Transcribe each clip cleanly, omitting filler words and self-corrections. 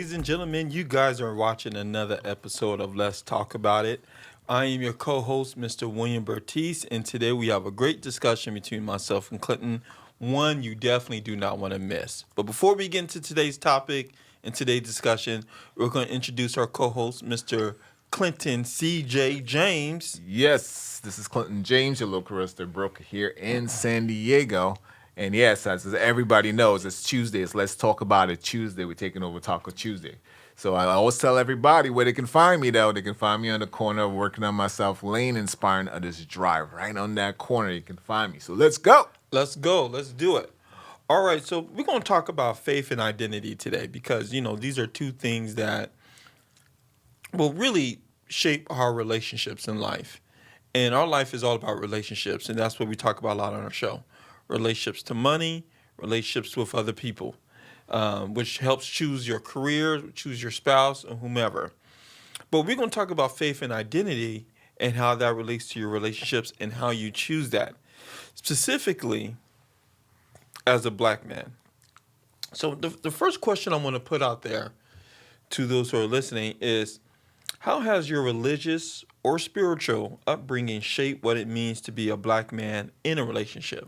Ladies and gentlemen, you guys are watching another episode of Let's Talk About It. I am your co host, Mr. William Burties, and today we have a great discussion between myself and Clinton, one you definitely do not want to miss. But before we get into today's topic and today's discussion, we're going to introduce our co host, Mr. Clinton C.J. James. Yes, this is Clinton James, your local real broker here in San Diego. And yes, as everybody knows, it's Tuesday. It's Let's Talk About It Tuesday. We're taking over Taco Tuesday. So I always tell everybody where they can find me, though. They can find me on the corner working on myself lane, inspiring others to drive. Right on that corner, you can find me. So let's go. Let's go. Let's do it. All right, so we're going to talk about faith and identity today because, these are two things that will really shape our relationships in life. And our life is all about relationships, and that's what we talk about a lot on our show. Relationships to money, relationships with other people, which helps choose your career, choose your spouse, or whomever. But we're going to talk about faith and identity and how that relates to your relationships and how you choose that, specifically as a black man. So the first question I want to put out there to those who are listening is, how has your religious or spiritual upbringing shaped what it means to be a black man in a relationship?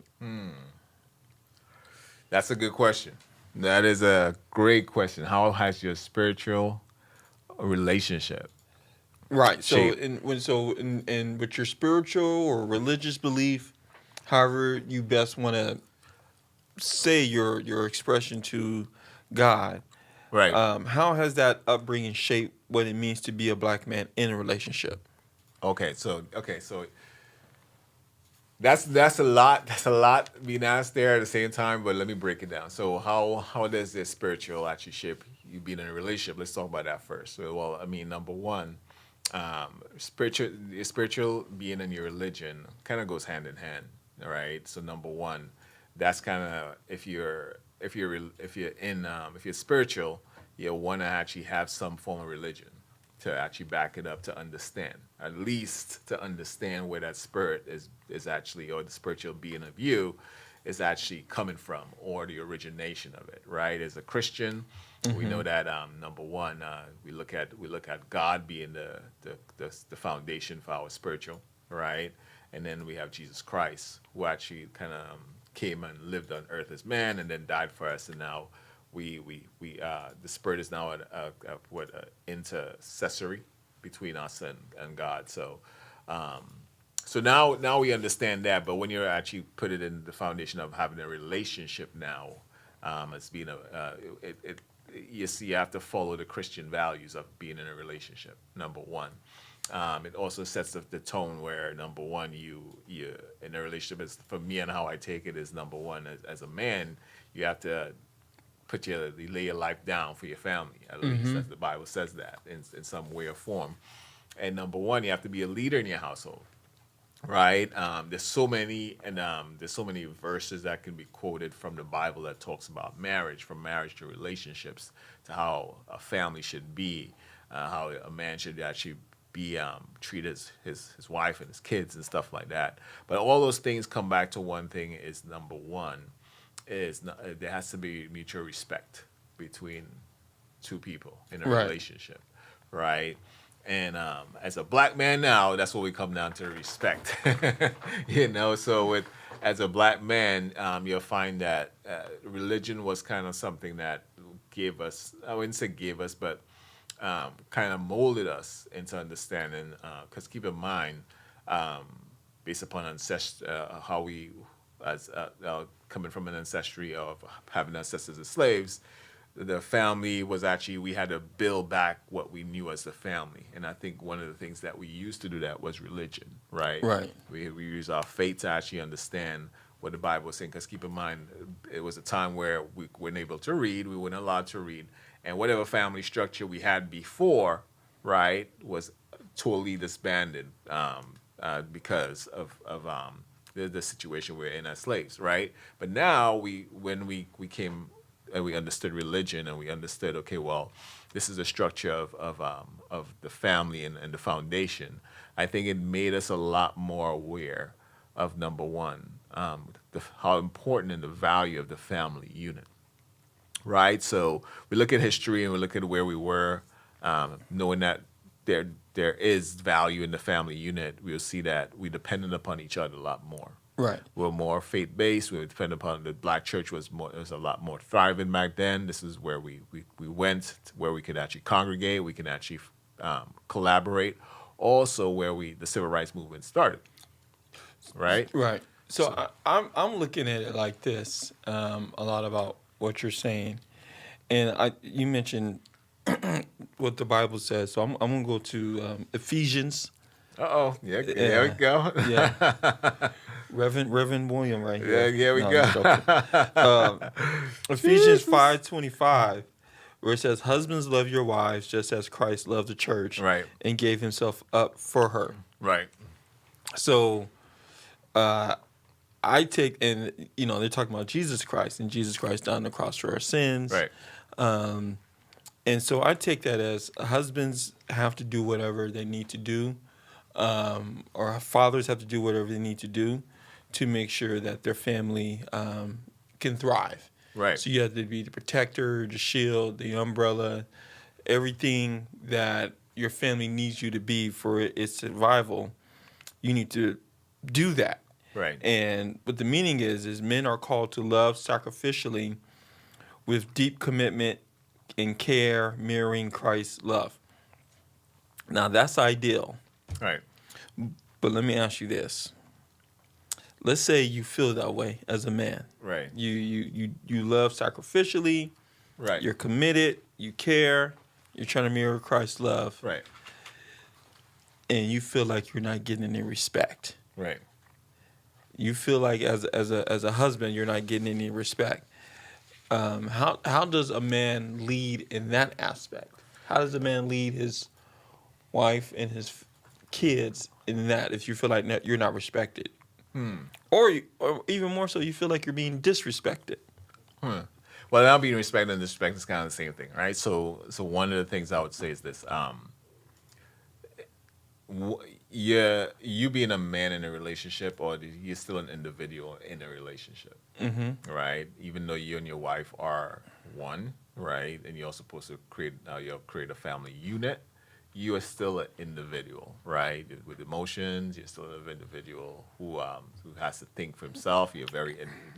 That's a good question. That is a great question. How has your spiritual relationship Right. So shaped? in with your spiritual or religious belief, however you best want to say your expression to God, Right. how has that upbringing shaped what it means to be a black man in a relationship? So that's a lot. That's a lot being asked there at the same time. But let me break it down. So how does this spiritual actually shape you being in a relationship? Let's talk about that first. So, well, I mean, number one, spiritual being in your religion kind of goes hand in hand. All right. So number one, that's kind of if you're spiritual, you want to actually have some form of religion to actually back it up to understand, at least to understand where that spirit is actually, or the spiritual being of you is actually coming from, or the origination of it. Right? As a Christian, we know that number one, we look at God being the foundation for our spiritual, right? And then we have Jesus Christ, who actually kind of came and lived on earth as man, and then died for us, and now the spirit is now what intercessory between us and God. So now we understand that. But when you actually put it in the foundation of having a relationship now, as being you see, you have to follow the Christian values of being in a relationship. Number one, it also sets the tone where number one, you in a relationship is, for me, and how I take it is, number one, as a man, you have to you lay your life down for your family, at least as the Bible says that in some way or form. And number one, you have to be a leader in your household, right? There's so many verses that can be quoted from the Bible that talks about marriage, from marriage to relationships, to how a family should be, how a man should actually be treat his wife and his kids and stuff like that. But all those things come back to one thing: is number one is there has to be mutual respect between two people in a Right. relationship, right? And as a black man now, that's what we come down to: respect. So with as a black man, you'll find that religion was kind of something that gave us, I wouldn't say gave us, but kind of molded us into understanding. Because keep in mind, um, based upon how we, as coming from an ancestry of having ancestors as slaves, the family was actually, we had to build back what we knew as the family. And I think one of the things that we used to do that was religion, right? Right. We use our faith to actually understand what the Bible was saying. Because keep in mind, it was a time where we weren't able to read, we weren't allowed to read, and whatever family structure we had before, right, was totally disbanded, because of the situation we're in as slaves, right? But now when we came and we understood religion, and we understood, okay, well, this is the structure of the family and the foundation. I think it made us a lot more aware of, number one, how important and the value of the family unit, right? So we look at history and we look at where we were, knowing that there is value in the family unit. We'll see that we depended upon each other a lot more. Right. We're more faith based. We were dependent upon the black church was a lot more thriving back then. This is where we went to where we could actually congregate. We can actually collaborate. Also, where the civil rights movement started. Right. Right. So I'm looking at it like this, a lot about what you're saying, and you mentioned what the Bible says. So I'm gonna go to Ephesians. Yeah, there we go. Yeah. Reverend William right here. Yeah, we No, go. Ephesians 5:25, where it says, "Husbands, love your wives just as Christ loved the church, Right. and gave himself up for her." Right. So, I take, and they're talking about Jesus Christ, and Jesus Christ died on the cross for our sins. Right. And so I take that as husbands have to do whatever they need to do, or fathers have to do whatever they need to do to make sure that their family can thrive. Right. So you have to be the protector, the shield, the umbrella, everything that your family needs you to be for its survival. You need to do that. Right. And what the meaning is men are called to love sacrificially with deep commitment and care, mirroring Christ's love. Now that's ideal. Right. But let me ask you this. Let's say you feel that way as a man. Right. You love sacrificially. Right. You're committed. You care. You're trying to mirror Christ's love. Right. And you feel like you're not getting any respect. Right. You feel like as a husband you're not getting any respect. How does a man lead in that aspect? How does a man lead his wife and his kids in that if you feel like you're not respected? Or even more so, you feel like you're being disrespected. Well, now being respected and disrespect is kind of the same thing, right? So one of the things I would say is this: you being a man in a relationship, or you're still an individual in a relationship, right? Even though you and your wife are one, right, and you're supposed to create a family unit. You are still an individual, right? With emotions, you're still an individual who has to think for himself. You're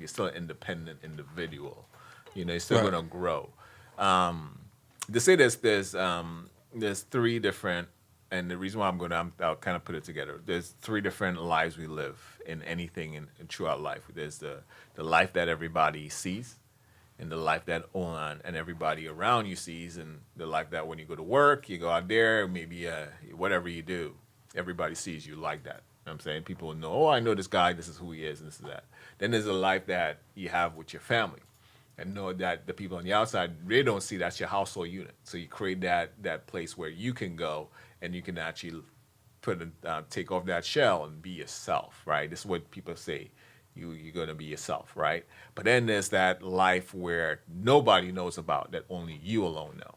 still an independent individual. You're still Right. going to grow. To say there's three different, and the reason why I'll kind of put it together. There's three different lives we live in anything and throughout life. There's the life that everybody sees, and the life that and everybody around you sees, and the life that when you go to work, you go out there, maybe whatever you do, everybody sees you like that. You know what I'm saying? People know, oh, I know this guy, this is who he is, and this is that. Then there's a life that you have with your family, and know that the people on the outside, they don't see that's your household unit. So you create that place where you can go and you can actually take off that shell and be yourself, right? This is what people say. You're going to be yourself, right? But then there's that life where nobody knows about, that only you alone know.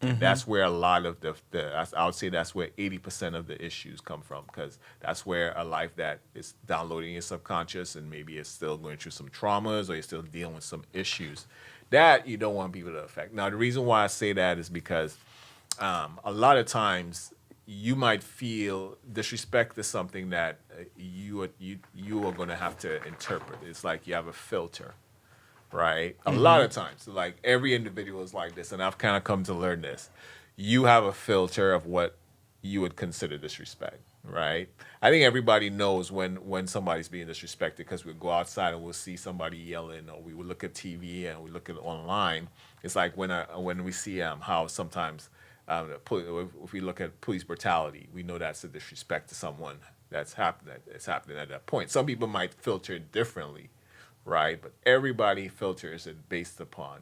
That's where a lot of I would say that's where 80% of the issues come from, because that's where a life that is downloading your subconscious and maybe it's still going through some traumas or you're still dealing with some issues that you don't want people to affect. Now, the reason why I say that is because a lot of times you might feel disrespect is something that you are going to have to interpret. It's like you have a filter, right? A lot of times, like every individual is like this, and I've kind of come to learn this. You have a filter of what you would consider disrespect, right? I think everybody knows when somebody's being disrespected, because we go outside and we'll see somebody yelling, or we will look at TV and we look at online. It's like when we see how sometimes. If we look at police brutality, we know that's a disrespect to someone that's happening at that point. Some people might filter it differently, right? But everybody filters it based upon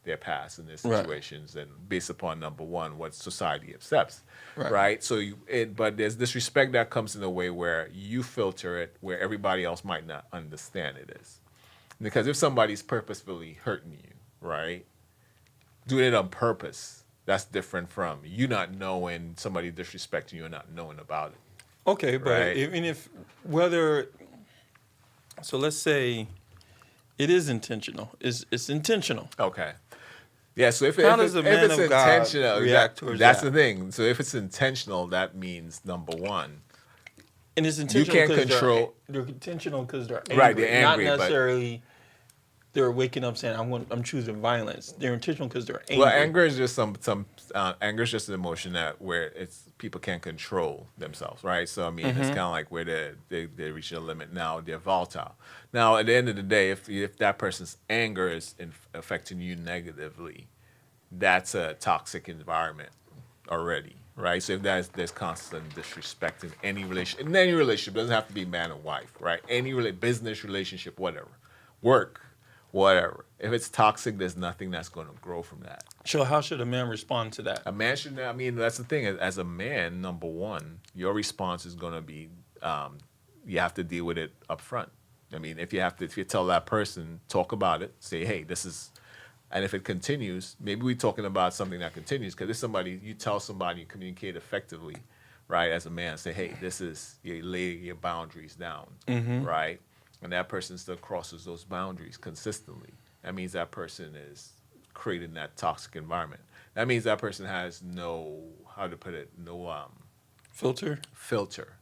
their past and their situations, and based upon, number one, what society accepts, right? So but there's disrespect that comes in a way where you filter it where everybody else might not understand it is. Because if somebody's purposefully hurting you, right, doing it on purpose, that's different from you not knowing somebody disrespecting you and not knowing about it. Okay, but Right. even so let's say it is intentional. It's intentional. Okay. Yeah, so How does a if man it's of God intentional, react towards that's that? the thing. So if it's intentional, that means number one, And it's you intentional can't because control. they're intentional because they're Right, angry, they're not angry, but necessarily they're waking up saying I'm choosing violence. They're intentional because they're well, angry. anger is just some anger is just an emotion that where it's people can't control themselves, right? So I mean, it's kind of like where they reach a limit. Now they're volatile. Now at the end of the day, if that person's anger is affecting you negatively, that's a toxic environment already, right? So if there's constant disrespect in any relationship, doesn't have to be man and wife, right? Any business relationship, whatever, work, whatever. If it's toxic, there's nothing that's going to grow from that. So how should a man respond to that? A man should. I mean, that's the thing. As a man, number one, your response is going to be, you have to deal with it up front. I mean, if you tell that person, talk about it, say, hey, this is. And if it continues, maybe we're talking about something that continues because it's somebody, you tell somebody, you communicate effectively, right? As a man, say, hey, this is, you lay your boundaries down, right? And that person still crosses those boundaries consistently. That means that person is creating that toxic environment. That means that person has no, how to put it, no filter,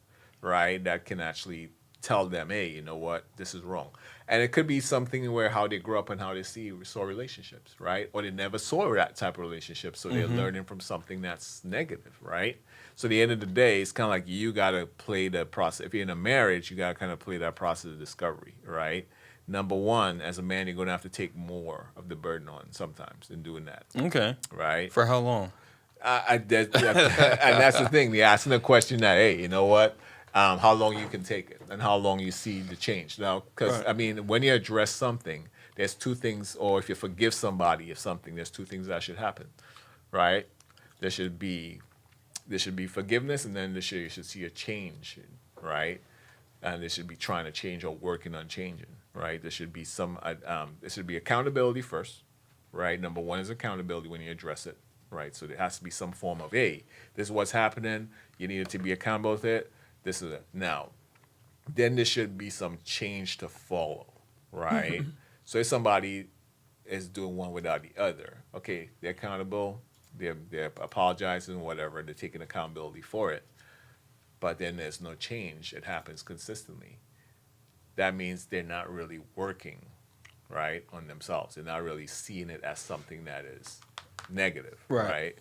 right? That can actually tell them, hey, you know what, this is wrong. And it could be something where how they grew up and how they saw relationships, right? Or they never saw that type of relationship, so they're learning from something that's negative, right? So at the end of the day, it's kind of like you got to play the process. If you're in a marriage, you got to kind of play that process of discovery, right? Number one, as a man, you're going to have to take more of the burden on sometimes in doing that, Okay. right? For how long? And that's the thing. You're asking a question that, hey, you know what? How long you can take it and how long you see the change. Now, because, Right. I mean, when you address something, there's two things, or if you forgive somebody of something, there's two things that should happen, right? There should be forgiveness, and then you should see a change, right? And they should be trying to change or working on changing, right? There should be there should be accountability first, right? Number one is accountability when you address it, right? So there has to be some form of, hey, this is what's happening. You need to be accountable with it. This is it. Now, then there should be some change to follow, right? So if somebody is doing one without the other, okay, they're accountable, they're apologizing, whatever, they're taking accountability for it, but then there's no change. It happens consistently. That means they're not really working, right, on themselves. They're not really seeing it as something that is negative, Right. right?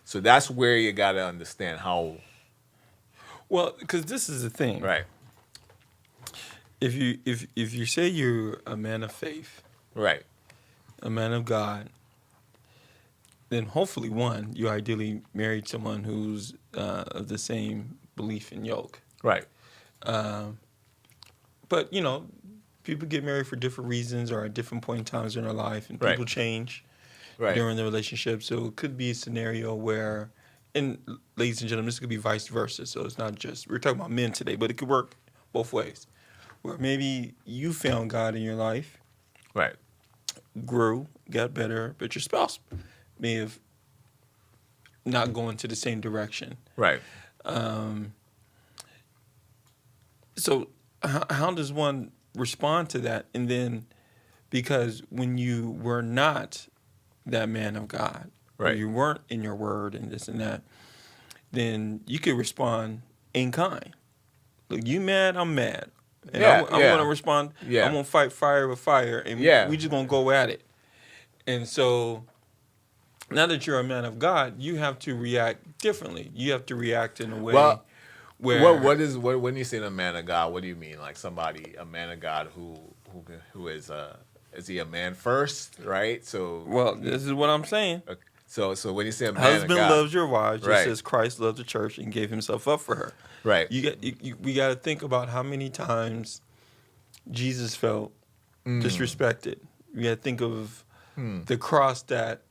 So that's where you got to understand how. Well, because this is the thing. Right. If you say you're a man of faith, Right. a man of God, then hopefully one, you ideally married someone who's of the same belief and yoke. Right. But people get married for different reasons or at different point in times in their life, and Right. people change Right. during the relationship. So it could be a scenario where, and ladies and gentlemen, this could be vice versa. So it's not just, we're talking about men today, but it could work both ways. Where maybe you found God in your life, Right. grew, got better, but your spouse may have not gone to the same direction. Right. So how does one respond to that? And then, because when you were not that man of God, or Right. you weren't in your word and this and that, then you could respond in kind. Look, you mad, I'm mad. And Yeah, I'm yeah. going to respond, Yeah. I'm going to fight fire with fire, and Yeah. we just going to go at it. And so, now that you're a man of God, you have to react differently. You have to react in a way Well, where... when you say a man of God, what do you mean? Like somebody, a man of God who is he a man first, right? So Well, this is what I'm saying. so when you say a man Husband of God, loves your wives just Right. as Christ loved the church and gave himself up for her. right? We got to think about how many times Jesus felt disrespected. We got to think of the cross that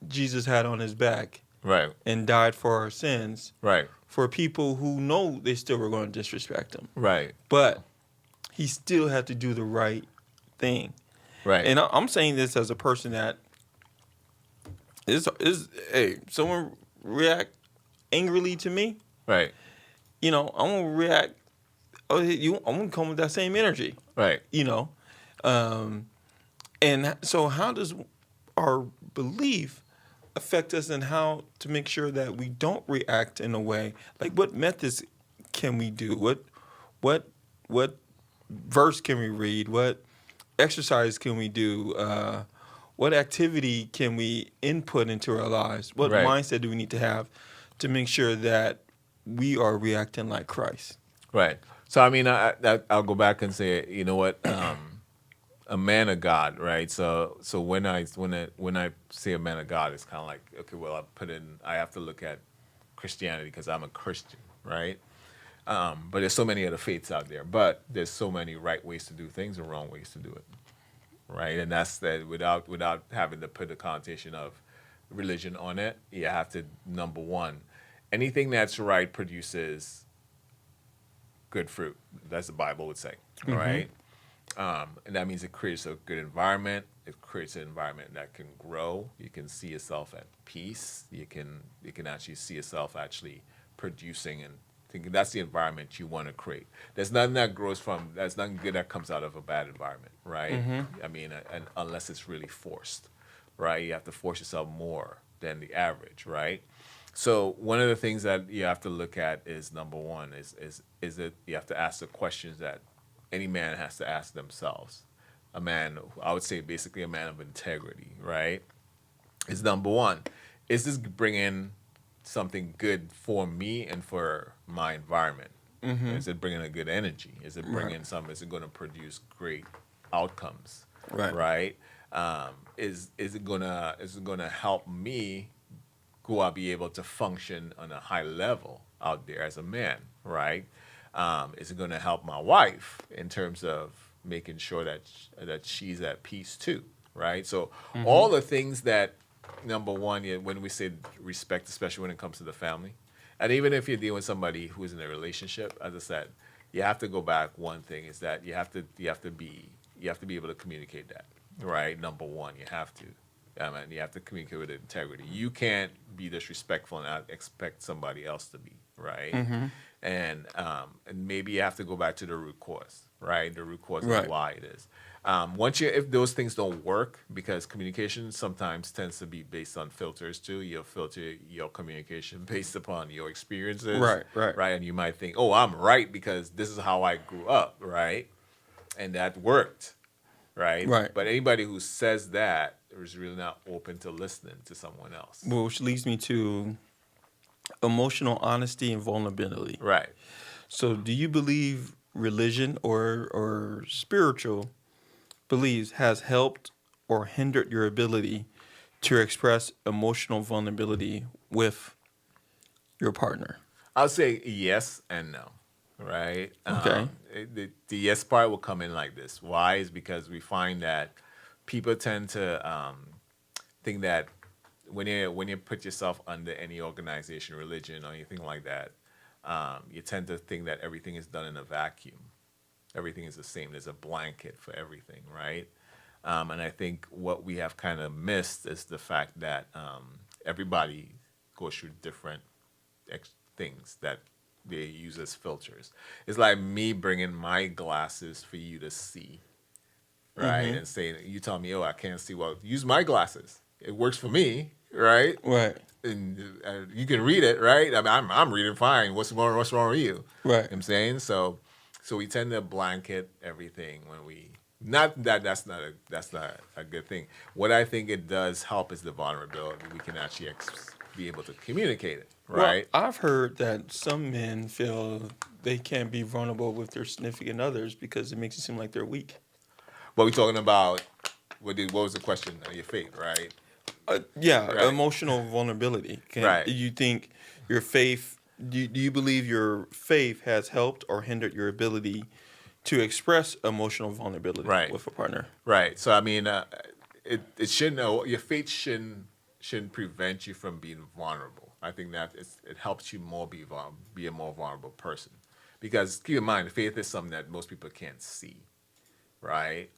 Jesus had on his back Right. and died for our sins, Right. for people who know they still were going to disrespect him. Right. But he still had to do the right thing. Right. And I'm saying this as a person that hey, someone react angrily to me, right. I'm gonna react. I'm gonna come with that same energy, Right. And so how does our belief affect us in how to make sure that we don't react in a way? Like, what methods can we do? What verse can we read? What exercise can we do? What activity can we input into our lives? What Right. mindset do we need to have to make sure that we are reacting like Christ? Right. So I mean, I'll go back and say, you know what, a man of God, right? So when I say a man of God, it's kind of like, okay, well, I have to look at Christianity because I'm a Christian, right? But there's so many other faiths out there, but there's so many right ways to do things and wrong ways to do it, right? And that's that without having to put the connotation of religion on it. You have to, number one, anything that's right produces good fruit. That's the Bible would say, right? And that means it creates a good environment. It creates an environment that can grow. You can see yourself at peace. You can actually see yourself actually producing and thinking. That's the environment you want to create. There's nothing that grows from. There's nothing good that comes out of a bad environment, right? I mean, and unless it's really forced, right? You have to force yourself more than the average, right? So one of the things that you have to look at is, number one, is it you have to ask the questions that any man has to ask themselves. A man, I would say basically a man of integrity, right? Is number one, is this bringing something good for me and for my environment? Is it bringing a good energy? Is it bringing something? Is it going to produce great outcomes? Right? Is it gonna help me go out be able to function on a high level out there as a man? Right? Is it going to help my wife in terms of making sure that she's at peace too? Right? So all the things that, number one, when we say respect, especially when it comes to the family, and even if you're dealing with somebody who is in a relationship, as I said, you have to go back. One thing is that you have to be able to communicate that. Right? Number one, you have to. And you have to communicate with integrity. You can't be disrespectful and not expect somebody else to be, right? And maybe you have to go back to the root cause, right? The root cause of why it is. If those things don't work, because communication sometimes tends to be based on filters too. You'll filter your communication based upon your experiences, right? And you might think, oh, I'm right because this is how I grew up, right? And that worked. Right? But anybody who says that is really not open to listening to someone else. Well, which leads me to emotional honesty and vulnerability. Right. So do you believe religion or spiritual beliefs has helped or hindered your ability to express emotional vulnerability with your partner? I'll say yes and no. Right? Okay. The yes part will come in like this. Why? Is because we find that people tend to think that when you put yourself under any organization, religion, or anything like that, you tend to think that everything is done in a vacuum. Everything is the same. There's a blanket for everything, right? And I think what we have kind of missed is the fact that everybody goes through different things that they use as filters. It's like me bringing my glasses for you to see, right? And saying, you tell me, oh, I can't see. Well, use my glasses. It works for me, right? Right. And you can read it, right? I mean, I'm reading fine. What's wrong with you? Right. You know what I'm saying? So we tend to blanket everything when we. Not that that's not a good thing. What I think it does help is the vulnerability. We can actually be able to communicate it. Right. Well, I've heard that some men feel they can't be vulnerable with their significant others because it makes it seem like they're weak. But we're talking about what was the question? Your faith, right? Emotional vulnerability. Right. Do you think your faith? Do you believe your faith has helped or hindered your ability to express emotional vulnerability with a partner? Right. So I mean, it shouldn't. Your faith shouldn't prevent you from being vulnerable. I think that it helps you be a more vulnerable person. Because keep in mind, faith is something that most people can't see, right?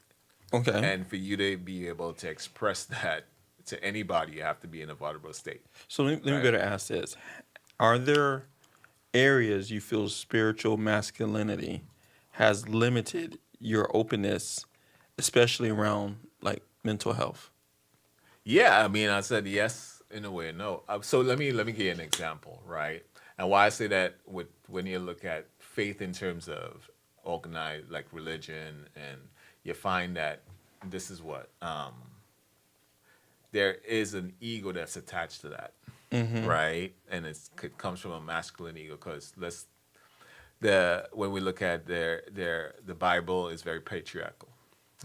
Okay. And for you to be able to express that to anybody, you have to be in a vulnerable state. So let me better ask this. Are there areas you feel spiritual masculinity has limited your openness, especially around like mental health? Yeah, I mean, I said yes in a way, no. So let me give you an example, right? And why I say that with when you look at faith in terms of organized like religion, and you find that this is what there is an ego that's attached to that, right? And it comes from a masculine ego because the when we look at the Bible is very patriarchal,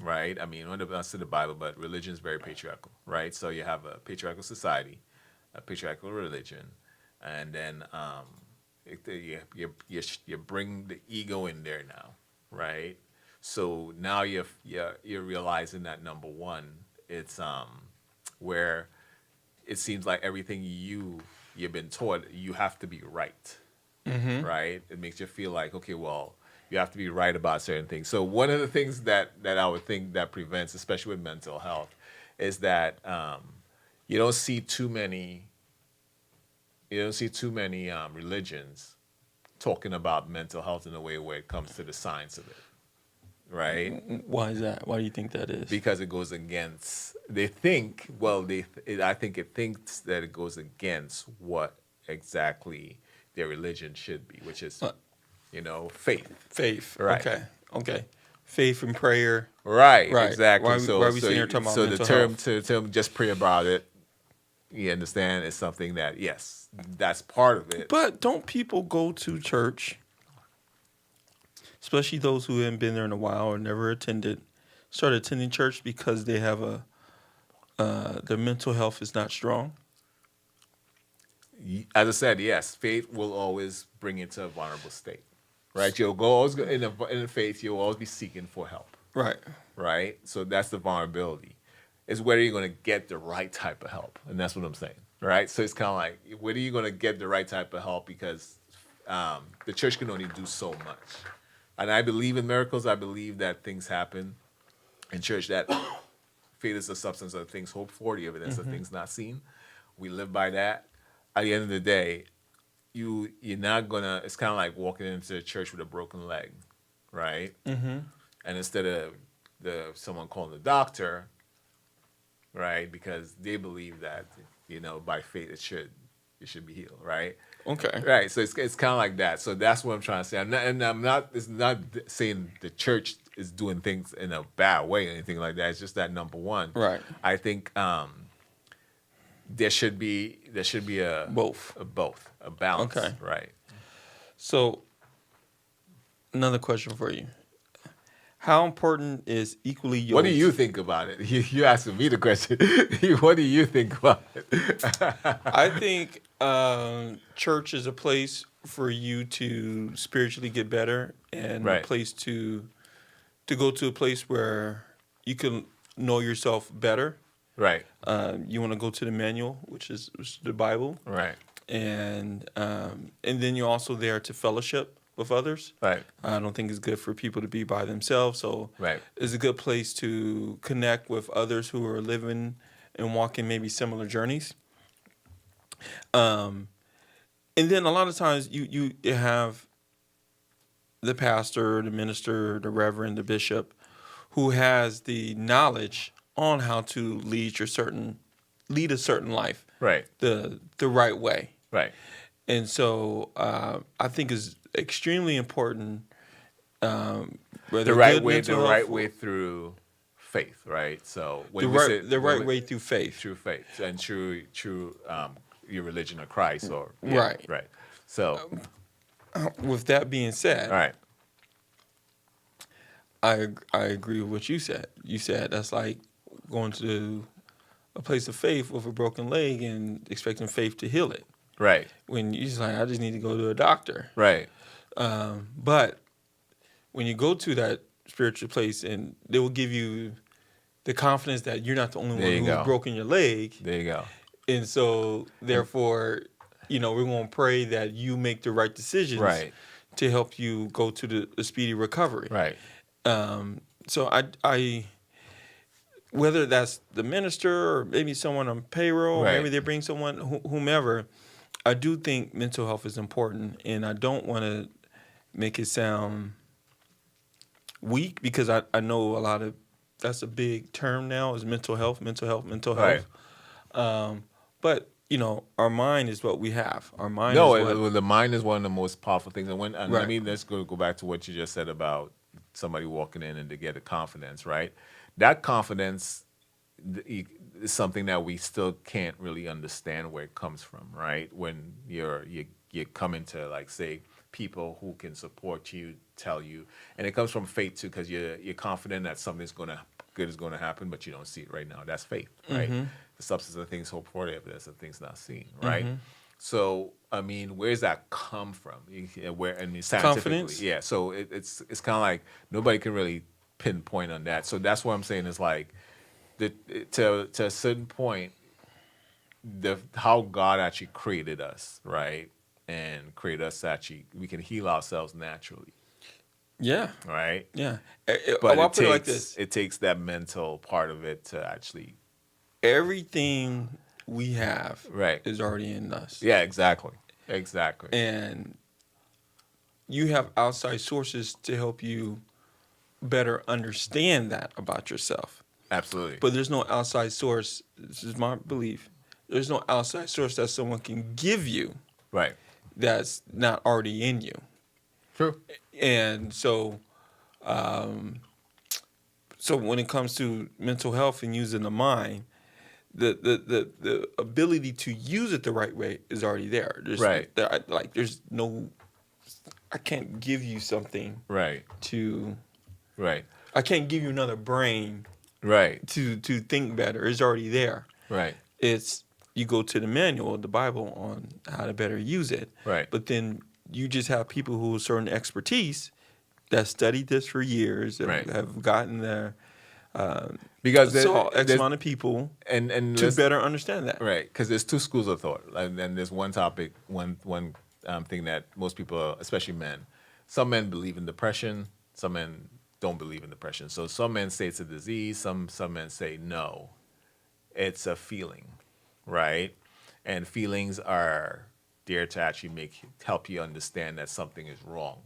right? I mean, not to the Bible, but religion is very patriarchal, right? So you have a patriarchal society, a patriarchal religion, and then you bring the ego in there now, right? So now you're realizing that number one, it's where it seems like everything you've been taught you have to be right, right? It makes you feel like, okay, well, you have to be right about certain things. So one of the things that I would think that prevents, especially with mental health, is that you don't see too many religions talking about mental health in a way where it comes to the science of it, right? Why is that? Why do you think that is? Because it goes against. They think, well, I think it thinks that it goes against what exactly their religion should be, which is, faith. Faith. Right. Okay. Faith and prayer. Right. Right. Exactly. Why are we sitting here talking about so mental the term just pray about it. You understand? Is something that, yes, that's part of it. But don't people go to church, especially those who haven't been there in a while or never start attending church because they have their mental health is not strong? As I said, yes, faith will always bring you to a vulnerable state, right? You'll always go in faith. You'll always be seeking for help, Right. right? So that's the vulnerability. It's whether you're going to get the right type of help, and that's what I'm saying, right? So it's kind of like whether you're going to get the right type of help, because the church can only do so much. And I believe in miracles. I believe that things happen in church. That faith is the substance of things hoped for, the evidence of things not seen. We live by that. At the end of the day, you're not gonna. It's kind of like walking into a church with a broken leg, right? Mm-hmm. And instead of someone calling the doctor, right, because they believe that by faith it should be healed, right? Okay. Right. So it's kind of like that. So that's what I'm trying to say. I'm not. It's not saying the church is doing things in a bad way or anything like that. It's just that number one. Right. I think there should be a Both. a balance. Okay. Right. So, another question for you. How important is equally yoked? What do you think about it? You asking me the question. What do you think about it? I think church is a place for you to spiritually get better, and Right. a place to go to a place where you can know yourself better. Right. You want to go to the manual, which is the Bible, Right. and then you're also there to fellowship with others. Right. I don't think it's good for people to be by themselves, so Right. it's a good place to connect with others who are living and walking maybe similar journeys. And then a lot of times you have the pastor, the minister, the reverend, the bishop, who has the knowledge on how to lead a certain life, Right. the right way. Right. And so I think it's extremely important. Whether The right good way. mental The health right or- way through faith. Right. So the right way through faith. through faith and through your religion of Christ, or Right. Right. So With that being said, all right. I agree with what you said. You said that's like going to a place of faith with a broken leg and expecting faith to heal it. Right. When you just like, I just need to go to a doctor. Right. But when you go to that spiritual place, and they will give you the confidence that you're not the only There one you who's go. broken your leg. There you go. And so, therefore, we're going to pray that you make the right decisions Right. to help you go to the speedy recovery. Right. So I whether that's the minister or maybe someone on payroll, Right. maybe they bring someone, whomever, I do think mental health is important, and I don't want to make it sound weak, because I know that's a big term now, is mental health. Right. But our mind is what we have. Our mind No, is what. the mind is one of the most powerful things. And Right. I mean, let's go back to what you just said about somebody walking in and to get a confidence, right? That confidence is something that we still can't really understand where it comes from, right? When you come into, like, say, people who can support you, tell you, and it comes from faith too, because you're confident that something's good is going to happen, but you don't see it right now. That's faith, right? The substance of things hoped for, the evidence of things not seen, right? So, I mean, where's that come from? Where, I mean, scientifically, Confidence? yeah. So it's kind of like nobody can really pinpoint on that. So that's what I'm saying is like, to a certain point, how God actually created us, right, and created us actually, we can heal ourselves naturally, Yeah. right? Yeah. But I'll it put it like takes this. it takes that mental part of it to actually, Everything we have right? is already in us. Yeah, exactly. And you have outside sources to help you better understand that about yourself. Absolutely. But there's no outside source. This is my belief. There's no outside source that someone can give you Right. that's not already in you. True. And so when it comes to mental health and using the mind, the ability to use it the right way is already there. Right. There's no, I can't give you something Right. to, Right. I can't give you another brain Right. to think better. It's already there. Right. It's, you go to the manual, the Bible, on how to better use it. Right. But then you just have people who have certain expertise that studied this for years and Right. have gotten there. Because Saw X amount of people and to let's- better understand that. Right, because there's two schools of thought, and then there's one topic, one thing that most people, especially men, some men believe in depression, some men don't believe in depression. So some men say it's a disease, some men say no, it's a feeling, right? And feelings are there to actually help you understand that something is wrong,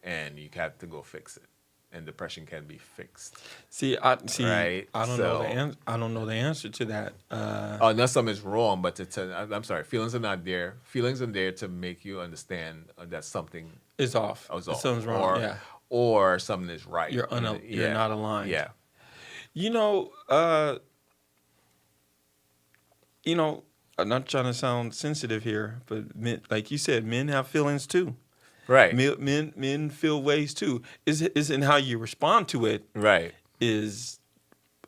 and you have to go fix it. And depression can be fixed. See. Right, I don't know so- I don't know the answer to that. Not something's wrong, but I'm sorry, feelings are not there. Feelings are there to make you understand that something It's off. is off, Something's wrong. Yeah. or something is right. You're not aligned. Yeah, I'm not trying to sound sensitive here, but men, like you said, men have feelings too. right, Men feel ways too. Is in how you respond to it right, is,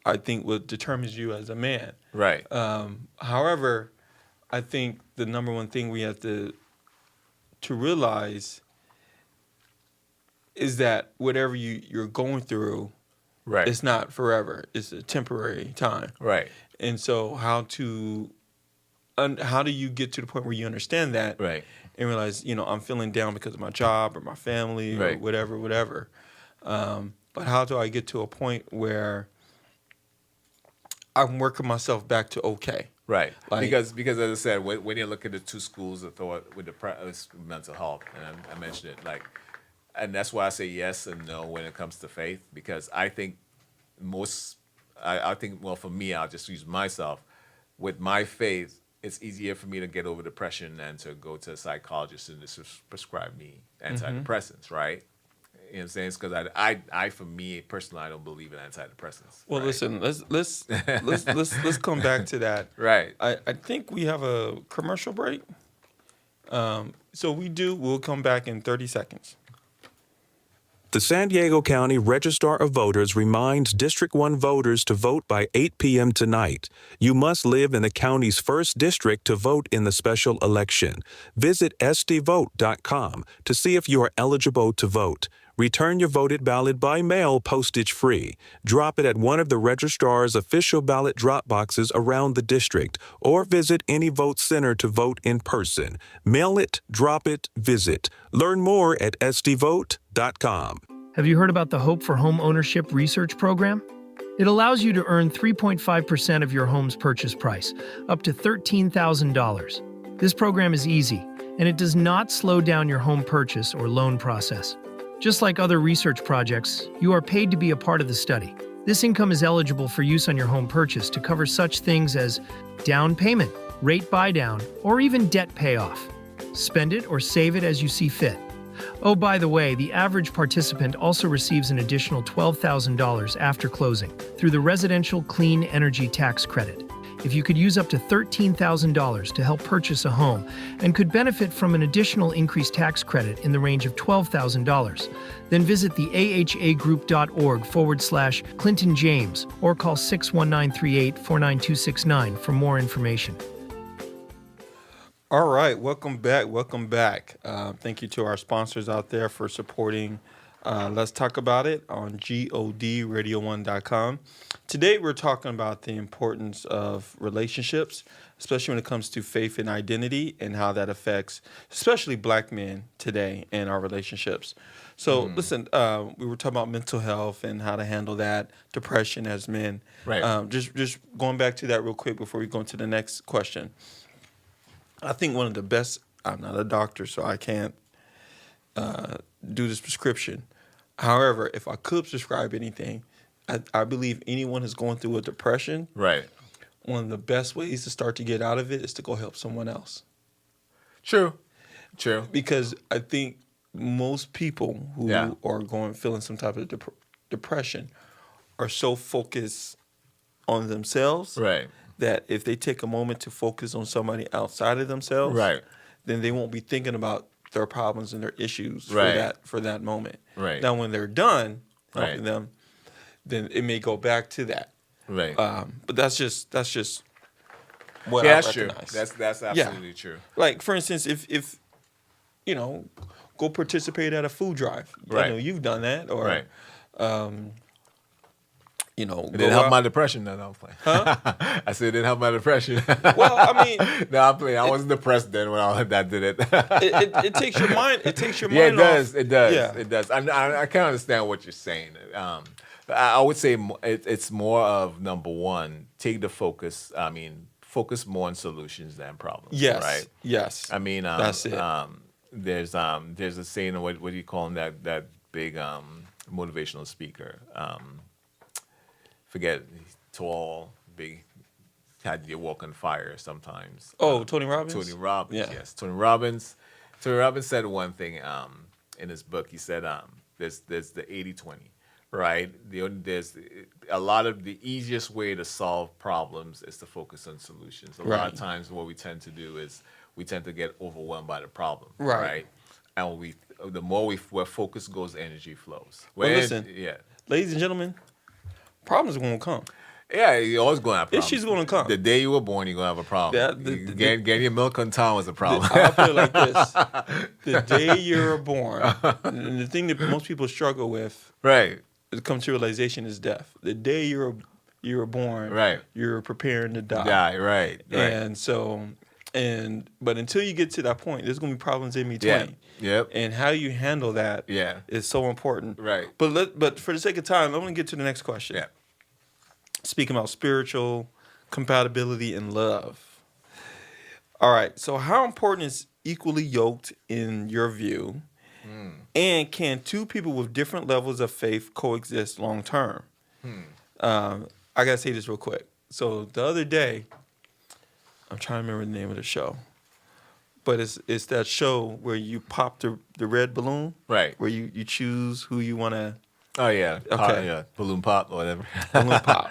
I think, what determines you as a man. right, However, I think the number one thing we have to realize is that whatever you're going through, right, it's not forever. It's a temporary time. right, And so how do you get to the point where you understand that right, and realize, I'm feeling down because of my job or my family or Right. whatever. But how do I get to a point where I'm working myself back to okay? right. Like- because as I said, when you look at the two schools of thought with mental health, and I mentioned it, and that's why I say yes and no when it comes to faith, because I think I think, well, for me, I'll just use myself. With my faith, it's easier for me to get over depression than to go to a psychologist and just prescribe me antidepressants, right? You know what I'm saying? It's because I, for me personally, I don't believe in antidepressants. Well, right? listen, let's come back to that. Right. I think we have a commercial break. So we'll come back in 30 seconds. The San Diego County Registrar of Voters reminds District 1 voters to vote by 8 p.m. tonight. You must live in the county's first district to vote in the special election. Visit sdvote.com to see if you are eligible to vote. Return your voted ballot by mail, postage free. Drop it at one of the registrar's official ballot drop boxes around the district, or visit any vote center to vote in person. Mail it, drop it, visit. Learn more at sdvote.com. Have you heard about the Hope for Home Ownership Research Program? It allows you to earn 3.5% of your home's purchase price, up to $13,000. This program is easy, and it does not slow down your home purchase or loan process. Just like other research projects, you are paid to be a part of the study. This income is eligible for use on your home purchase to cover such things as down payment, rate buy-down, or even debt payoff. Spend it or save it as you see fit. Oh, by the way, the average participant also receives an additional $12,000 after closing through the Residential Clean Energy Tax Credit. If you could use up to $13,000 to help purchase a home and could benefit from an additional increased tax credit in the range of $12,000, then visit the ahagroup.org/Clinton James or call 61938-49269 for more information. All right, welcome back. Welcome back. Thank you to our sponsors out there for supporting Let's Talk About It on GODradio1.com. Today, we're talking about the importance of relationships, especially when it comes to faith and identity and how that affects, especially black men today in our relationships. So, listen, we were talking about mental health and how to handle that, depression as men. Right. Just going back to that real quick before we go into the next question. I think one of the best, I'm not a doctor, so I can't do this prescription. However, if I could prescribe anything, I believe anyone who's going through a depression, Right. one of the best ways to start to get out of it is to go help someone else. True. Because I think most people who Yeah. are feeling some type of depression are so focused on themselves Right. that if they take a moment to focus on somebody outside of themselves, Right. then they won't be thinking about their problems and their issues Right. for that moment. Right. Now, when they're done helping Right. them, then it may go back to that. Right. But that's just what Yeah, I that's true. recognize. That's absolutely true. Like, for instance, if go participate at a food drive. Right. I know you've done that, or Right. Go It didn't help out- my depression. No, I'm playing. I said it didn't help my depression. Well, I mean, No, I'm playing. I wasn't depressed then when that did it. it takes your mind. It takes your Yeah, it mind does. off. It does. Yeah. It does. I can understand what you're saying. I would say it's more of, number one, take the focus. I mean, focus more on solutions than problems. Yes. Right. Yes. I mean, that's it. There's a saying. What do you call him? That big motivational speaker. Forget, he's tall, big, had you walk on fire sometimes. Oh, Tony Robbins? Tony Robbins, Yeah. yes. Tony Robbins said one thing in his book. He said there's the 80-20, right? There's a lot of the easiest way to solve problems is to focus on solutions. A lot Right. of times what we tend to do is we tend to get overwhelmed by the problem, Right. And the more where focus goes, energy flows. Well, Where listen. yeah. Ladies and gentlemen, problems are going to come. Yeah, you're always going to have problems. Issues gonna come. The day you were born, you're going to have a problem. Getting your milk on time was a problem. I'll put it like this. The day you're born, and the thing that most people struggle with Right. to come to realization is death. The day you were born, Right. you're preparing to die. Yeah, right. And so, but until you get to that point, there's going to be problems in between. Yeah. Yep. And how you handle that Yeah. is so important. Right. But for the sake of time, I'm going to get to the next question. Yeah. Speaking about spiritual compatibility and love. All right. So how important is equally yoked in your view? And can two people with different levels of faith coexist long term? I got to say this real quick. So the other day, I'm trying to remember the name of the show. But it's that show where you pop the red balloon. Right. Where you choose who you want to Oh, yeah. Okay. Yeah. Balloon pop or whatever. balloon pop.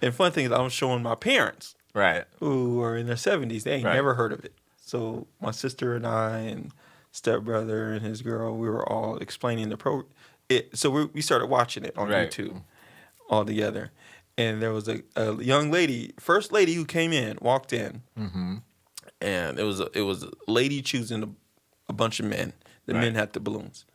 And fun thing is I'm showing my parents Right. who are in their 70s. They ain't Right. never heard of it. So my sister and I and stepbrother and his girl, we were all explaining so we started watching it on Right. YouTube all together. And there was a young lady, first lady who walked in. Mm-hmm. And it was a lady choosing a bunch of men. The Right. men had the balloons.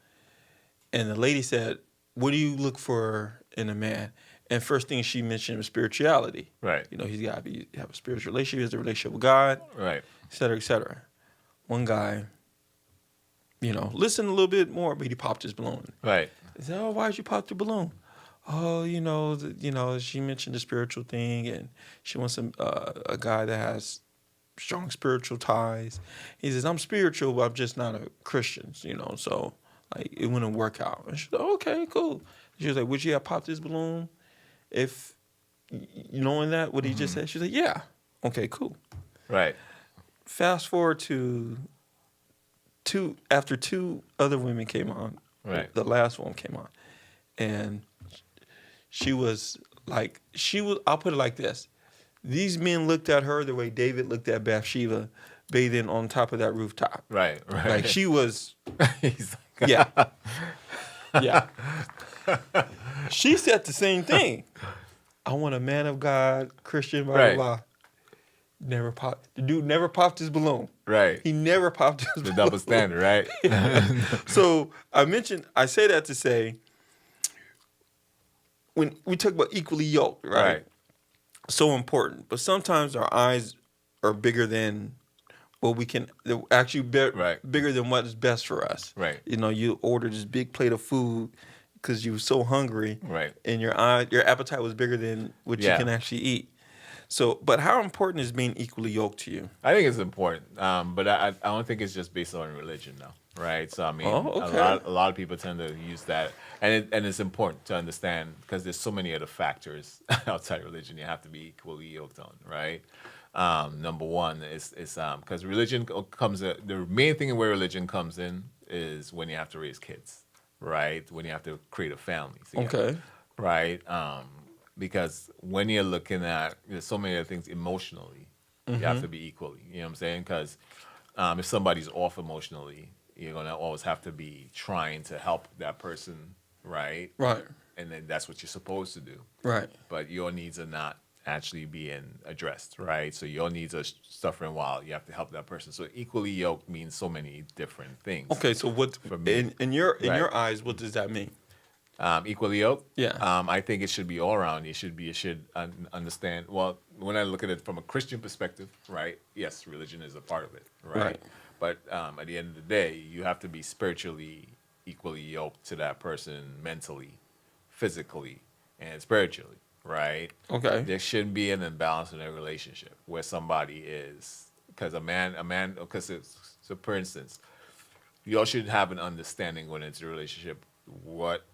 And the lady said, "What do you look for in a man?" And first thing she mentioned was spirituality. Right. You know, he's got to have a spiritual relationship, he has a relationship with God, Right. et cetera, et cetera. One guy, listened a little bit more, but he popped his balloon. Right. He said, "Oh, why'd you pop the balloon?" "Oh, she mentioned the spiritual thing, and she wants a guy that has strong spiritual ties." He says, "I'm spiritual, but I'm just not a Christian, so like it wouldn't work out." And she said, "Okay, cool." She was like, would you have popped this balloon if, knowing that, what he just said? She was like, yeah. Okay, cool. Right. Fast forward to after two other women came on. Right. The last one came on. And she was like, I'll put it like this. These men looked at her the way David looked at Bathsheba bathing on top of that rooftop. Right. Right. Like she was, He's like, yeah. Yeah. She said the same thing. I want a man of God, Christian, blah, Right. blah, blah. Never popped. The dude never popped his balloon. right. He never popped his The balloon. double standard, right? So I say that to say, when we talk about equally yoked, right? Right. So important. But sometimes our eyes are bigger than what we can, they're actually Right. bigger than what is best for us. Right. You know, you order this big plate of food because you were so hungry. Right. And your appetite was bigger than what you Yeah. can actually eat. So, but how important is being equally yoked to you? I think it's important, but I don't think it's just based on religion, though, right? So I mean, Oh, okay. a lot of people tend to use that, and it's important to understand because there's so many other factors outside religion you have to be equally yoked on, right? Number one is because religion comes the main thing where religion comes in is when you have to raise kids, right? When you have to create a family, Okay. right? Because when you're looking at there's so many other things emotionally, you have to be equally. You know what I'm saying? Because if somebody's off emotionally, you're gonna always have to be trying to help that person, right? Right. And then that's what you're supposed to do. Right. But your needs are not actually being addressed, right? So your needs are suffering while you have to help that person. So equally yoked means so many different things. Okay. So what For me. in your Right. eyes, what does that mean? Equally yoked? Yeah. I think it should be all around. You should understand. Well, when I look at it from a Christian perspective, right? Yes, religion is a part of it, right? Right. But at the end of the day, you have to be spiritually equally yoked to that person mentally, physically, and spiritually, right? Okay. There shouldn't be an imbalance in a relationship where somebody is because because so for instance, you all should have an understanding when it's a relationship what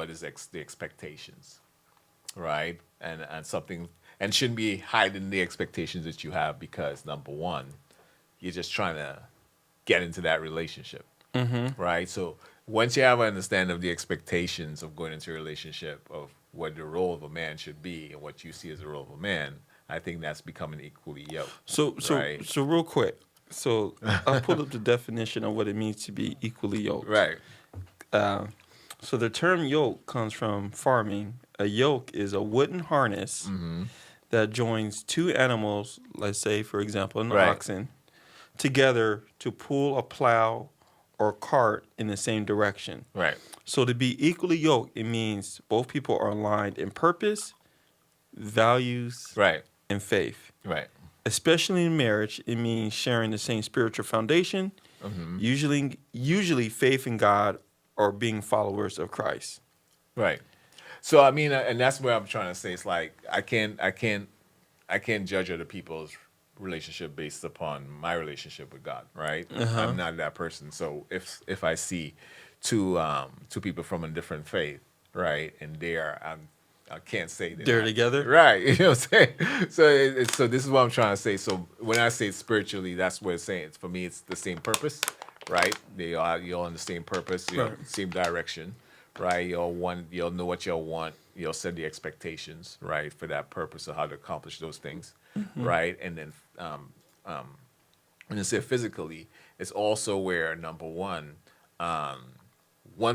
is the expectations, right? And something and shouldn't be hiding the expectations that you have because number one, you're just trying to get into that relationship, right? So once you have an understanding of the expectations of going into a relationship of what the role of a man should be and what you see as the role of a man, I think that's becoming equally yoked. So right? real quick. So I'll pull up the definition of what it means to be equally yoked. Right. So the term yoke comes from farming. A yoke is a wooden harness that joins two animals, let's say, for example, an Right. oxen, together to pull a plow or cart in the same direction. Right. So to be equally yoked, it means both people are aligned in purpose, values, Right. and faith. Right. Especially in marriage, it means sharing the same spiritual foundation, usually faith in God or being followers of Christ. Right. So I mean, and that's what I'm trying to say. It's like I can't judge other people's relationship based upon my relationship with God. Right. I'm not that person. So if I see two people from a different faith, right, and I can't say They're together? right? You know what I'm saying? So so this is what I'm trying to say. So when I say spiritually, that's what it's saying. For me, it's the same purpose, right? You're all in the same purpose, Right. same direction, right? You'll know what you'll want. You'll set the expectations, right, for that purpose of how to accomplish those things, right? And then when you say physically, it's also where number one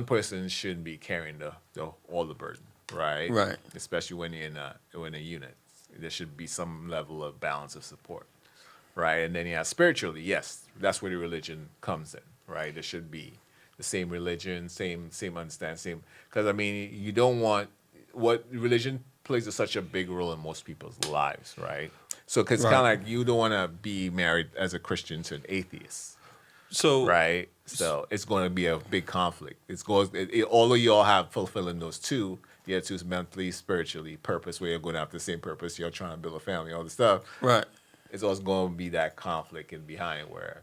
person shouldn't be carrying all the burden, right? Right. Especially when you're in a unit, there should be some level of balance of support, right? And then you have spiritually, yes, that's where the religion comes in, right? There should be the same religion, same understanding, same. Because I mean, you don't want what religion plays such a big role in most people's lives, right? So, because kind of like you don't want to be married as a Christian to an atheist. So Right, so it's going to be a big conflict. Although you all have fulfilling those two, you have two mentally, spiritually, purpose, where you're going after the same purpose. You're trying to build a family, all this stuff. right. It's also going to be that conflict in behind where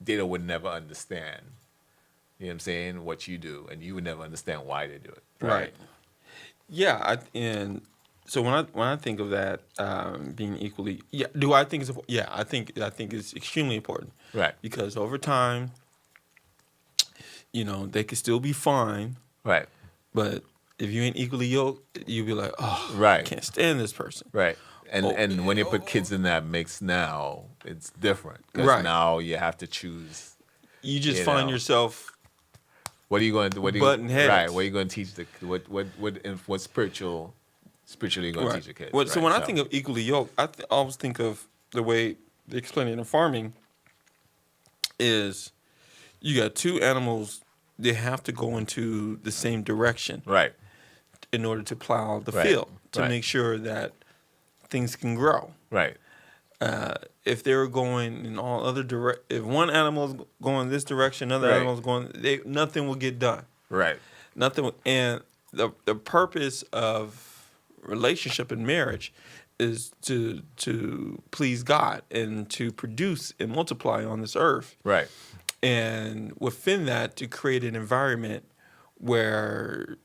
they would never understand You know what I'm saying? What you do, and you would never understand why they do it. Right. Yeah, and so when I think of that being equally, yeah, do I think it's yeah, I think it's extremely important. Right. Because over time, they could still be fine, Right. but if you ain't equally yoked, you'll be like, oh, I Right. can't stand this person. Right. And Oh. and when you put kids in that mix now, it's different. Because Right. now you have to choose. You just You find know. yourself What are you going to? What are you, Button heads. Right. What are you going to teach the? What spiritually you going to teach your kids? Well, so right? when I think of equally yoked, I always think of the way they explain it in farming is you got two animals, they have to go into the same direction right. in order to plow the Right. field to Right. make sure that things can grow. Right. If they were going in all other if one animal is going this direction, another Right. animal is going, nothing will get done. Right. Nothing. And the purpose of relationship and marriage is to please God and to produce and multiply on this earth. Right. And within that, to create an environment where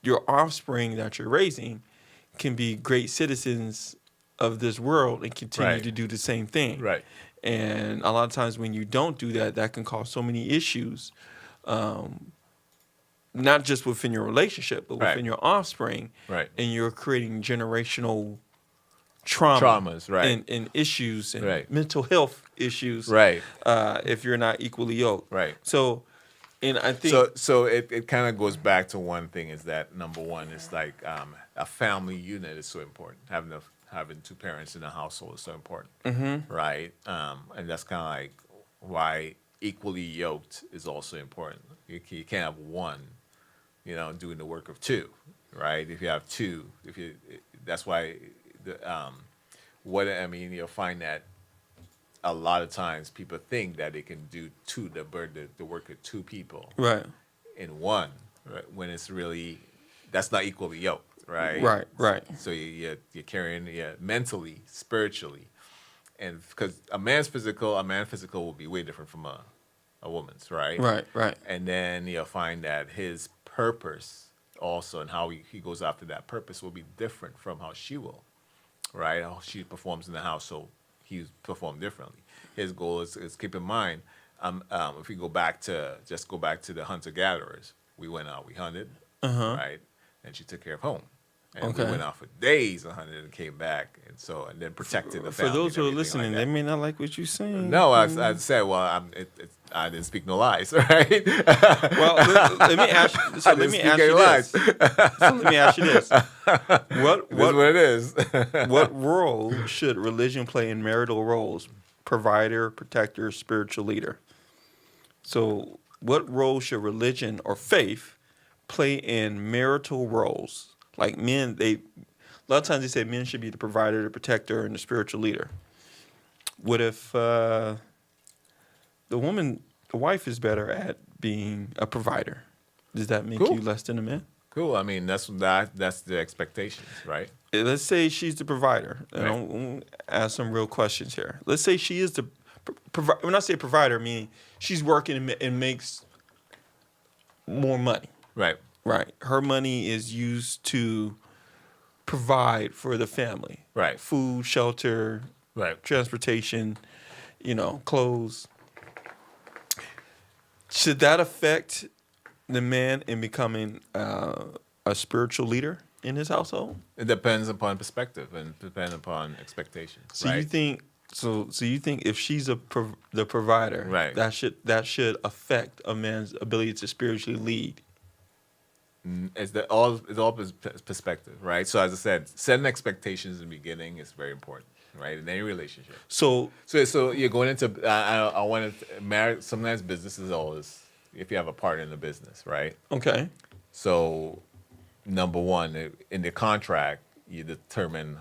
your offspring that you're raising can be great citizens of this world and continue Right. to do the same thing. Right. And a lot of times when you don't do that, that can cause so many issues, not just within your relationship, but Right. within your offspring. Right. And you're creating generational trauma. Traumas, right. And issues and Right. mental health issues. Right. If you're not equally yoked. Right. So, and I think. So it kind of goes back to one thing is that number one is like a family unit is so important. Having two parents in a household is so important, right? And that's kind of like why equally yoked is also important. You can't have one, doing the work of two, right? If you have two, that's why you'll find that a lot of times people think that they can do the work of two people Right. in one, right? When it's really that's not equally yoked, right? Right. So you're carrying mentally, spiritually, and because a man physical will be way different from a woman's, right? Right. And then you'll find that his purpose also and how he goes after that purpose will be different from how she will, right? How she performs in the house, so he performed differently. His goal is keep in mind, if we go back to the hunter gatherers, we went out, we hunted, right, and she took care of home. And we Okay. went out for days and hunted and came back, and then protected the For family. those who are and everything listening, like they that. may not like what you're saying. No, I said, well, I didn't speak no lies, right? Well, let me ask. So I let didn't me speak ask any you lies. this. So let me ask you this. That's what it is. What role should religion play in marital roles? Provider, protector, spiritual leader. So, what role should religion or faith play in marital roles? Like men, a lot of times they say men should be the provider, the protector, and the spiritual leader. What if the wife is better at being a provider? Does that make Cool. you less than a man? Cool. I mean, that's the expectations, right? Let's say she's the provider. And Right. I'll ask some real questions here. Let's say she is the provider. When I say provider, meaning she's working and makes more money. Right. Right. Her money is used to provide for the family. Right. Food, shelter, Right. transportation, clothes. Should that affect the man in becoming a spiritual leader in his household? It depends upon perspective and depends upon expectations. So right? you think if she's the provider, Right. that should affect a man's ability to spiritually lead? It's all perspective, right? So as I said, setting expectations in the beginning is very important, right? In any relationship. So So you're going into I want to marry. Sometimes business is always if you have a partner in the business, right? okay, So number one, in the contract, you determine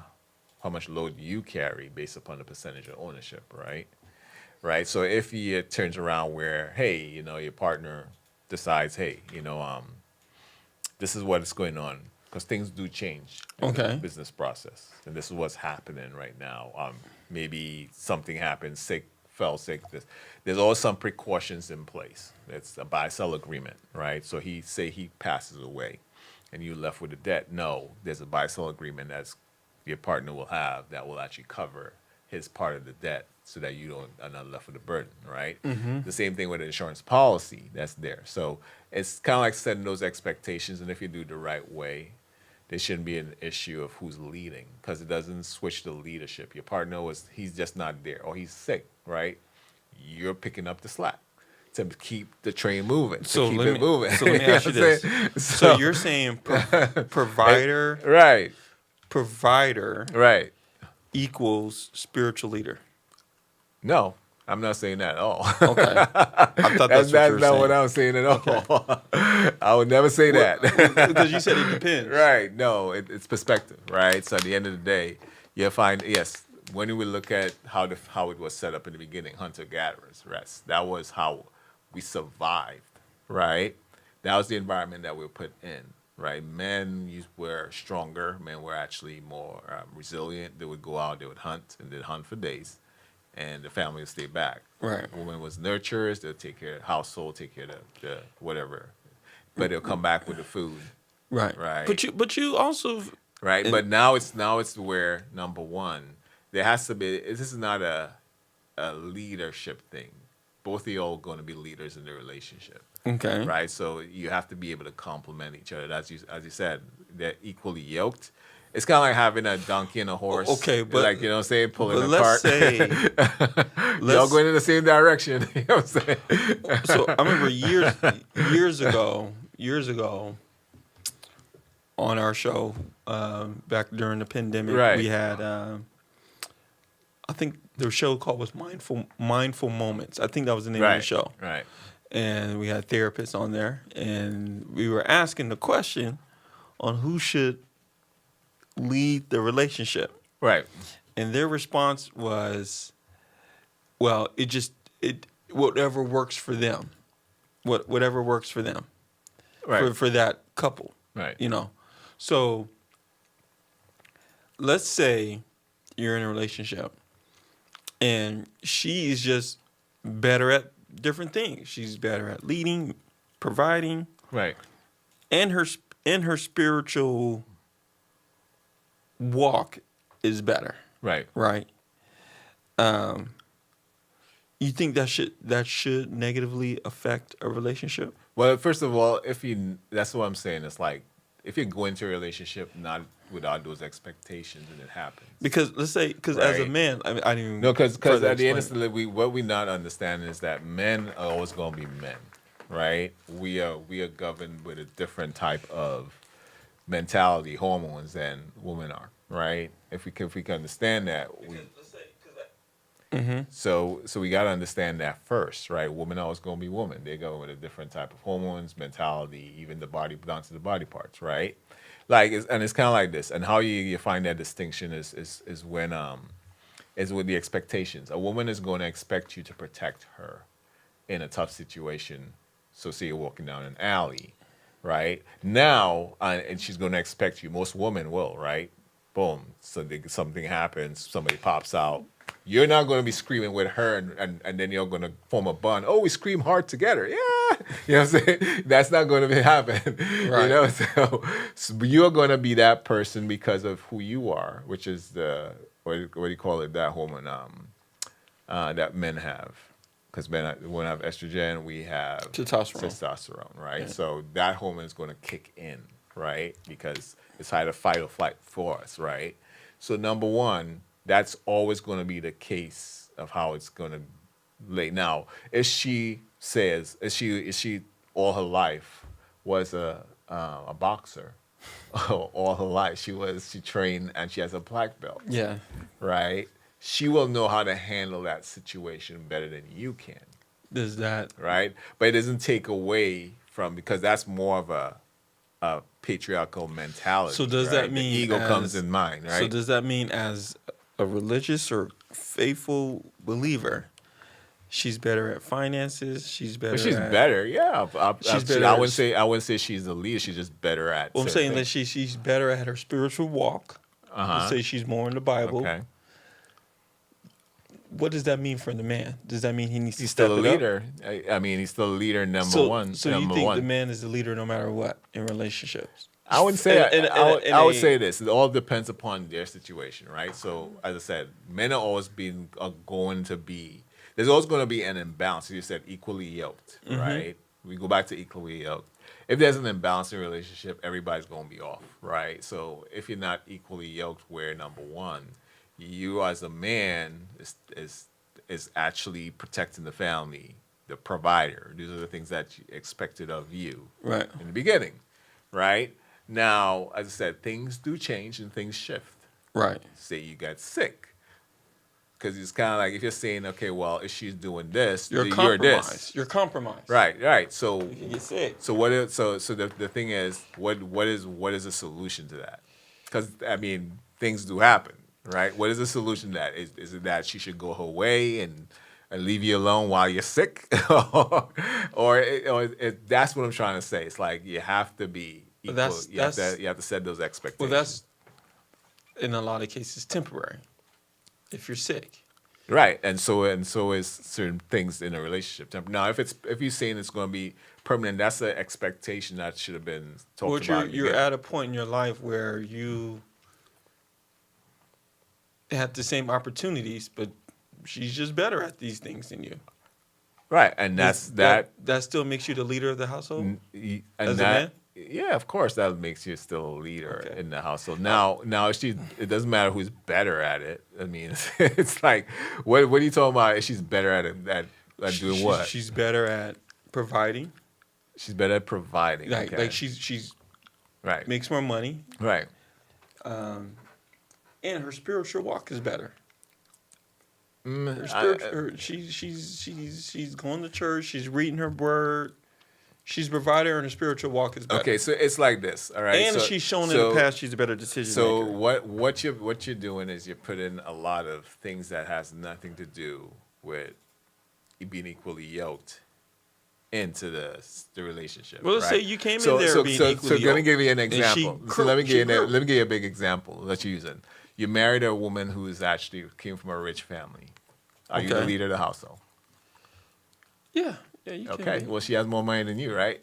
how much load you carry based upon the percentage of ownership, right? Right. So if it turns around where, hey, your partner decides, hey, this is what is going on, because things do change in the Okay. business process, and this is what's happening right now. Maybe something happens, say, fell sick. There's always some precautions in place. It's a buy-sell agreement, right? So he passes away, and you're left with a debt. No, there's a buy-sell agreement that's your partner will have that will actually cover his part of the debt, so that you don't are not left with a burden, right? The same thing with an insurance policy that's there. So it's kind of like setting those expectations, and if you do it the right way, there shouldn't be an issue of who's leading, because it doesn't switch the leadership. Your partner he's just not there, or he's sick, right? You're picking up the slack to keep the train moving, So keep let it me moving. so let me ask you know what I'm this. saying? So you're saying provider Right, provider equals spiritual leader. no, I'm not saying that at all. Okay. I thought that's what you were not saying. what I'm saying at all. I would never say that. Because you said it depends. Right. No, it's perspective, right? So at the end of the day, you'll find, yes, when we look at how it was set up in the beginning, hunter-gatherers, rest, that was how we survived, right? That was the environment that we were put in, right? Men were stronger. Men were actually more resilient. They would go out, they would hunt, and they'd hunt for days, and the family would stay back. Right. Women was nurturers. They'll take care of the household, take care of the whatever, but they'll come back with the food. Right. Right. But you also Right, but now it's where, number one, there has to be. This is not a leadership thing. Both of you all going to be leaders in the relationship, okay. right? So you have to be able to complement each other. As you said, they're equally yoked. It's kind of like having a donkey and a horse. Okay, but like, you know what I'm saying, pulling But apart. Y'all going in the same direction. You know what I'm saying? So I remember years ago on our show, back during the pandemic, Right. we had I think the show called was Mindful Moments. I think that was the name of the show. Right. And we had therapists on there, and we were asking the question on who should lead the relationship. Right. And their response was, well, whatever works for them. Whatever works for them. Right. For that couple. Right. You know. So let's say you're in a relationship and she is just better at different things. She's better at leading, providing, Right. and her spiritual walk is better. Right. Right. You think that should negatively affect a relationship? Well, first of all, that's what I'm saying. It's like, if you go into a relationship not without those expectations, and it happens. Because let's say, as a Right. man, I didn't even No, because further at the end of explain the day, what we not understanding is that men are always going to be men, right? We are governed with a different type of mentality, hormones than women are, right? If we can understand that, so we got to understand that first, right? Women are always going to be women. They go with a different type of hormones, mentality, even the body down to the body parts, right? Like, it's kind of like this. And how you find that distinction is when is with the expectations. A woman is going to expect you to protect her in a tough situation. So say you're walking down an alley, right? Now, and she's going to expect you. Most women will, right? Boom. So something happens. Somebody pops out. You're not going to be screaming with her, and then you're going to form a bond. Oh, we scream hard together. Yeah. You know what I'm saying? That's not going to happen. Right. You know? So you're going to be that person because of who you are, which is what do you call it, that hormone that men have. Because when we have estrogen, we have testosterone, right? Yeah. So that hormone is going to kick in, right? Because it's either fight or flight for us, right? So number one, that's always going to be the case of how it's going to lay. Now, if she all her life was a boxer, all her life she trained and she has a black belt, Yeah. right? She will know how to handle that situation better than you can, Does that right? But it doesn't take away from, because that's more of a patriarchal mentality. So does right? that mean the ego comes in mind, right? So does that mean as a religious or faithful believer, she's better at finances? She's better. But she's at, better, yeah. better I at- wouldn't say she's the leader. She's just better at. Well, I'm certain saying that things. she's better at her spiritual walk. Uh-huh. Let's say she's more in the Bible. Okay. what does that mean for the man? Does that mean he needs to He's step still a it up? leader. I mean, he's still a leader number So, one. so you number think one. the man is the leader no matter what in relationships? I wouldn't say I would a- say this. It all depends upon their situation, right? So, as I said, men are always going to be. There's always going to be an imbalance. You said equally yoked, right? We go back to equally yoked. If there's an imbalance in a relationship, everybody's going to be off, right? So, if you're not equally yoked, where number one, you as a man is actually protecting the family, the provider. These are the things that you expected of you, Right. in the beginning, right? Now, as I said, things do change and things shift. Right. Say you got sick, because it's kind of like if you're saying, okay, well, if she's doing this, You're you're compromised. this, You're compromised. right. So, You can get sick. so what? So the thing is, what is the solution to that? Because I mean, things do happen, right? What is the solution to that? Is it that she should go her way and leave you alone while you're sick, or that's what I'm trying to say. It's like you have to be equal. You have to set those expectations. Well, that's in a lot of cases temporary. If you're sick. right, and so is certain things in a relationship. Now, if you're saying it's going to be permanent, that's an expectation that should have been talked Well, about. you're at a point in your life where you had the same opportunities, but she's just better at these things than you. right, and that's that. That still makes you the leader of the household. And As a that, man? yeah, of course, that makes you still a leader Okay. in the household. Now, it doesn't matter who's better at it. I mean, it's like, what are you talking about? If she's better at it, at doing what? She's better at providing. She's better at providing. Like okay. like she's right, makes more money, right, and her spiritual walk is better. Her Mm, she's going to church. She's reading her word. She's provided, and her spiritual walk is better. okay, so it's like this, all right. And so, she's shown in so- the past she's a better decision So maker. what you're doing is you're putting a lot of things that has nothing to do with being equally yoked into the relationship. Well, let's right? say you came in there being equally So let me yoked, give you an and she example. So grew- let me she give you grew. let me give you a big example that you're using. You married a woman who is actually came from a rich family. Are you the Okay. leader of the household? Yeah, you can Okay. be. Well, she has more money than you, right?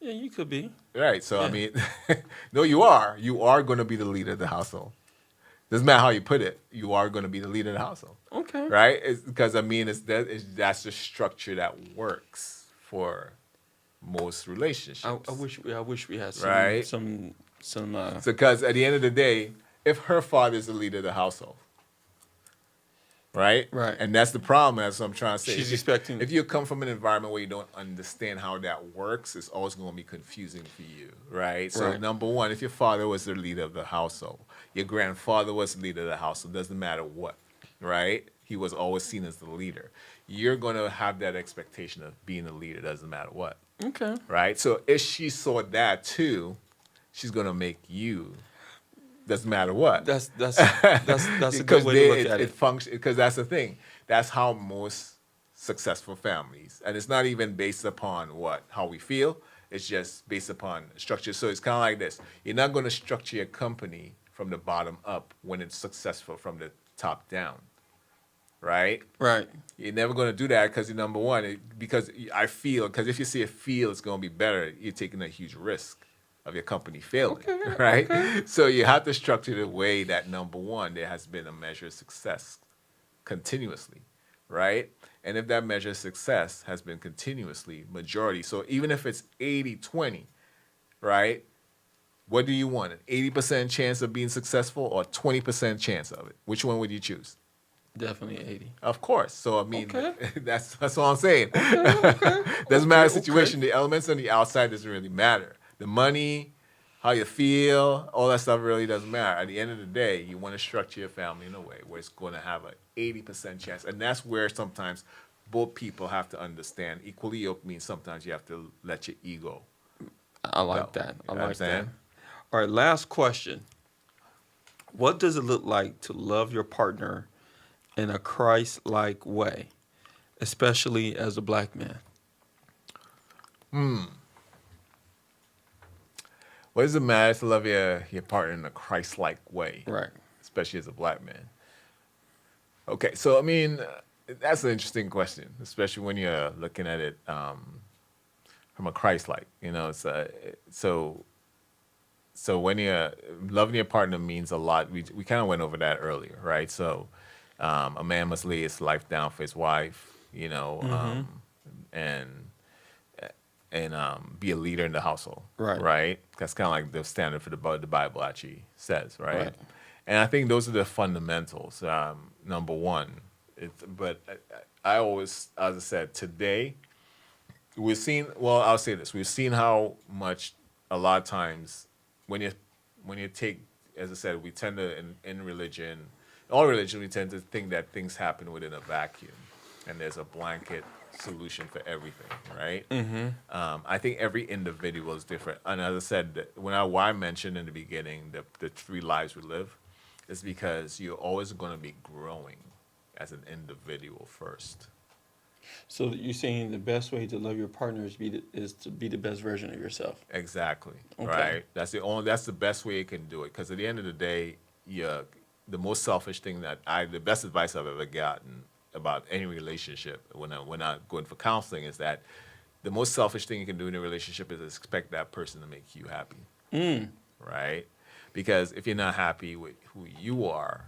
Yeah, you could be. Right. So I Yeah. mean, no, you are. You are going to be the leader of the household. Doesn't matter how you put it. You are going to be the leader of the household. Okay. Right? Because I mean, that's the structure that works for most relationships. I wish we had some Right. some Because at the end of the day, if her father is the leader of the household, right? Right. And that's the problem. That's what I'm trying to say. She's If you- expecting- If you come from an environment where you don't understand how that works, it's always going to be confusing for you, right? So Right. number one, if your father was the leader of the household, your grandfather was the leader of the household, doesn't matter what, right? He was always seen as the leader. You're going to have that expectation of being a leader, doesn't matter what, okay. right? So if she saw that too, she's going to make you. Doesn't matter what. That's a good way to look at it. Functions because that's the thing. That's how most successful families, and it's not even based upon how we feel. It's just based upon structure. So it's kind of like this. You're not going to structure your company from the bottom up when it's successful from the top down, right? Right. You're never going to do that because number one, because if you see a feel it's going to be better, you're taking a huge risk of your company failing, right? Okay. So you have to structure it in a way that number one, there has been a measure of success continuously, right? And if that measure of success has been continuously majority, so even if it's 80-20, right? What do you want? An 80% chance of being successful or 20% chance of it? Which one would you choose? Definitely 80. Of course. So I mean, Okay. that's all I'm saying. Doesn't matter the situation. The elements on the outside doesn't really matter. The money, how you feel, all that stuff really doesn't matter. At the end of the day, you want to structure your family in a way where it's going to have an 80% chance. And that's where sometimes both people have to understand. Equally yoked means sometimes you have to let your ego. I like go. that. I You know what like I'm saying? that. All right, last question. What does it look like to love your partner in a Christ-like way, especially as a black man? What does it matter to love your partner in a Christ-like way? Right. Especially as a black man. Okay, so I mean, That's an interesting question, especially when you're looking at it from a Christ-like. So when you're loving your partner means a lot. We kind of went over that earlier, right? So a man must lay his life down for his wife, and be a leader in the household, Right. Right? That's kind of like the standard for the Bible actually says, right? Right. And I think those are the fundamentals. Number one, but I always, as I said, today we've seen. Well, I'll say this: we've seen how much a lot of times when you take, as I said, we tend to in religion, all religion, we tend to think that things happen within a vacuum, and there's a blanket solution for everything, right? I think every individual is different, and as I said, why I mentioned in the beginning the 3 lives we live, is because you're always going to be growing as an individual first. So you're saying the best way to love your partner is to be the best version of yourself. Exactly. Okay. Right. That's the best way you can do it. Because at the end of the day, the most selfish thing the best advice I've ever gotten about any relationship when I going for counseling is that the most selfish thing you can do in a relationship is expect that person to make you happy. Right. Because if you're not happy with who you are,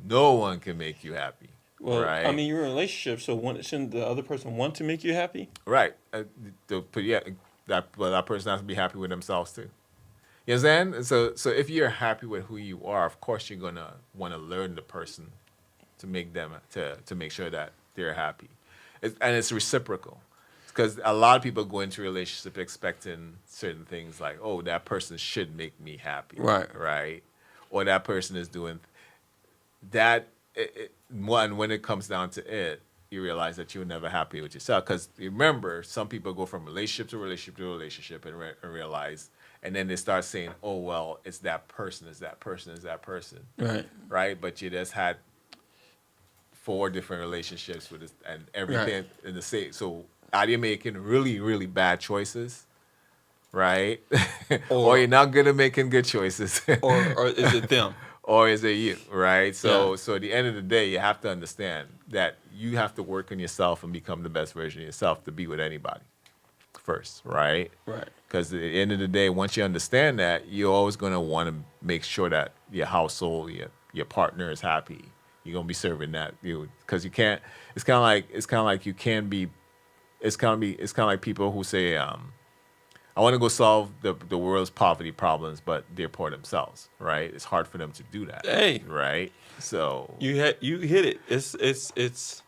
no one can make you happy. Well, right? I mean, you're in a relationship, so shouldn't the other person want to make you happy? Right. That person has to be happy with themselves too. You understand? So if you're happy with who you are, of course you're gonna want to learn the person to make them to make sure that they're happy, and it's reciprocal. Because a lot of people go into a relationship expecting certain things like, oh, that person should make me happy, right, or that person is doing that. When it comes down to it, you realize that you're never happy with yourself. Because remember, some people go from relationship to relationship to relationship and realize, and then they start saying, "Oh well, it's that person, it's that person, it's that person." Right. But you just had 4 different relationships with this, and everything in the same. So are you making really, really bad choices? Right. Or you're not good at making good choices. or is it them? Or is it you, right? So at the end of the day, you have to understand that you have to work on yourself and become the best version of yourself to be with anybody first, right? Right. Because at the end of the day, once you understand that, you're always going to want to make sure that your household, your partner is happy. You're going to be serving that, because you can't. It's kind of like you can be. It's kind of like people who say, I want to go solve the world's poverty problems, but they're poor themselves, right? It's hard for them to do that. Hey. Right? So You hit it. It's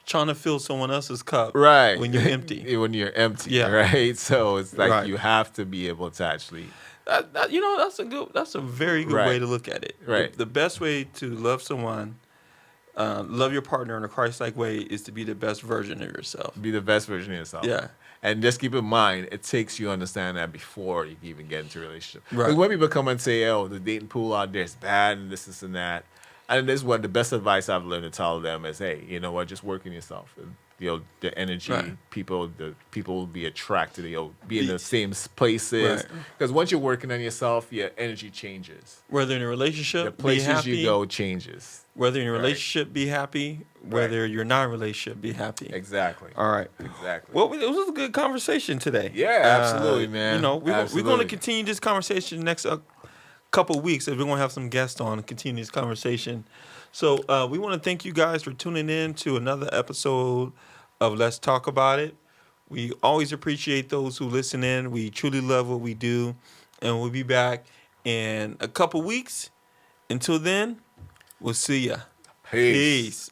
trying to fill someone else's cup. right. When you're empty. When you're empty, Yeah. right? So it's like Right. you have to be able to actually That's a very good Right. way to look at it. Right. The best way to love someone, love your partner in a Christ-like way, is to be the best version of yourself. be the best version of yourself. Yeah. And just keep in mind, it takes you understand that before you can even get into a relationship. Right. Because when people come and say, oh, the dating pool out there is bad and this and that, and this is what the best advice I've learned to tell them is, hey, you know what, just work on yourself. The energy, Right. people will be attracted, be in the same places. Right. Because once you're working on yourself, your energy changes. Whether in a The relationship, be places happy. you go changes. Whether in a Right. relationship, be happy. Whether you're not in a relationship, be happy. Exactly. All right. Exactly. Well, it was a good conversation today. Yeah, absolutely, man. We're going Absolutely. to continue this conversation next couple of weeks. We're going to have some guests on and continue this conversation. So we want to thank you guys for tuning in to another episode of Let's Talk About It. We always appreciate those who listen in. We truly love what we do. And we'll be back in a couple weeks. Until then, we'll see ya. Peace. Peace.